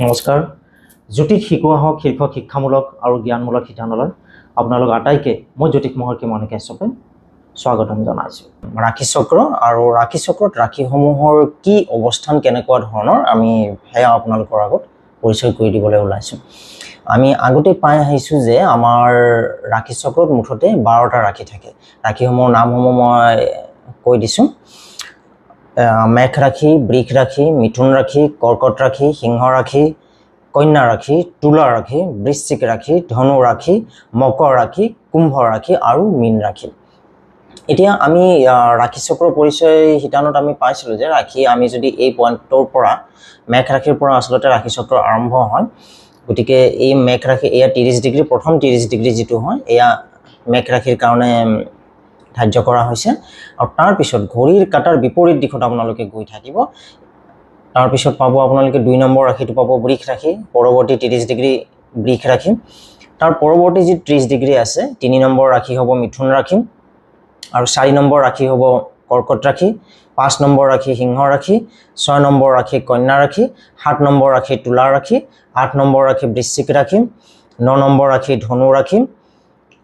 নমস্কাৰ। জ্যোতিষ শিকোৱা হওক শীৰ্ষক শিক্ষামূলক আৰু জ্ঞানমূলক শিতানলৈ আপোনালোক আটাইকে মই জ্যোতিষ মহৰ্ষি মণি কাশ্যপে স্বাগতম জনাইছোঁ। ৰাশি চক্ৰ আৰু ৰাশি চক্ৰত ৰাশিসমূহৰ কি অৱস্থান কেনেকুৱা ধৰণৰ আমি সেয়া আপোনালোকৰ আগত পৰিচয় কৰি দিবলৈ ওলাইছোঁ। আমি আগতে পাই আহিছোঁ যে আমাৰ ৰাশি চক্ৰত মুঠতে 12টা ৰাশি থাকে। ৰাশিসমূহৰ নামসমূহ মই কৈ দিছোঁ। মেঘ ৰাশি, বৃষ ৰাশি, মিথুন ৰাশি, কৰ্কট ৰাশি, সিংহ ৰাশি, কন্যা ৰাশি, তুলা ৰাশি, বৃশ্চিক ৰাশি, ধনু ৰাশি, মকৰ ৰাশি, কুম্ভ ৰাশি আৰু মীন ৰাশি। এতিয়া আমি ৰাশি চক্ৰ পৰিচয় শিতানত আমি পাইছিলোঁ যে ৰাশি আমি যদি এই পইণ্টৰ পৰা মেঘ ৰাশিৰ পৰা আচলতে ৰাশি চক্ৰ আৰম্ভ হয়। গতিকে এই মেঘ ৰাশি এয়া 30 ডিগ্ৰী, প্ৰথম 30 ডিগ্ৰী যিটো হয় এয়া মেঘ ৰাশিৰ কাৰণে ধাৰ্য কৰা হৈছে। আৰু তাৰপিছত ঘড়ীৰ কাটাৰ বিপৰীত দিশত আপোনালোকে গৈ থাকিব। তাৰপিছত পাব আপোনালোকে 2 নম্বৰ ৰাশিটো পাব বৃষ ৰাশি, পৰৱৰ্তী 30 ডিগ্ৰী বৃষ ৰাশি। তাৰ পৰৱৰ্তী যি 30 ডিগ্ৰী আছে 3 নম্বৰ ৰাশি হ'ব মিথুন ৰাশি, আৰু 4 নম্বৰ ৰাশি হ'ব কৰ্কট ৰাশি, 5 নম্বৰ ৰাশি সিংহ ৰাশি, 6 নম্বৰ ৰাশি কন্যা ৰাশি, 7 নম্বৰ ৰাশি তুলা ৰাশি, 8 নম্বৰ ৰাশি বৃশ্চিক ৰাশি, 9 নম্বৰ ৰাশি ধনু ৰাশি,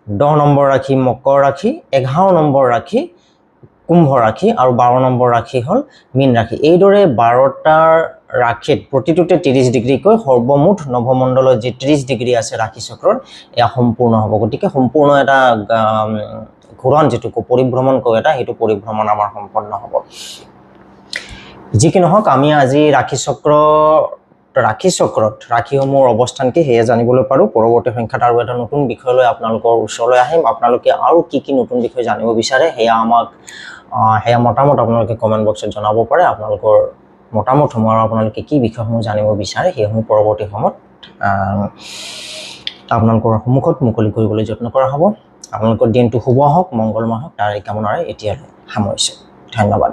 10 নম্বৰ ৰাশি মকৰ ৰাশি, 11 নম্বৰ ৰাশি কুম্ভ ৰাশি আৰু 12 নম্বৰ ৰাশি হ'ল মীন ৰাশি। এইদৰে 12টা ৰাশিত প্ৰতিটোতে 30 ডিগ্ৰীকৈ সৰ্বমুঠ নৱমণ্ডলত যি 30 ডিগ্ৰী আছে ৰাশি চক্ৰৰ এয়া সম্পূৰ্ণ হ'ব। গতিকে সম্পূৰ্ণ এটা ঘূৰণ যিটো পৰিভ্ৰমণ কয় এটা সেইটো পৰিভ্ৰমণ আমাৰ সম্পন্ন হ'ব। যি কি নহওক আমি আজি ৰাশি চক্ৰত ৰাশিসমূহৰ অৱস্থান কি সেয়া জানিবলৈ পাৰোঁ। পৰৱৰ্তী সংখ্যাত আৰু এটা নতুন বিষয় লৈ আপোনালোকৰ ওচৰলৈ আহিম। আপোনালোকে আৰু কি নতুন বিষয় জানিব বিচাৰে সেয়া মতামত আপোনালোকে কমেণ্ট বক্সত জনাব পাৰে। আপোনালোকৰ মতামতসমূহ আৰু আপোনালোকে কি বিষয়সমূহ জানিব বিচাৰে সেইসমূহ পৰৱৰ্তী সময়ত আপোনালোকৰ সন্মুখত মুকলি কৰিবলৈ যত্ন কৰা হ'ব। আপোনালোকৰ দিনটো শুভ হওক, মংগলময় হওক, তাৰে কামনাৰে এতিয়ালৈ সামৰিছোঁ। ধন্যবাদ।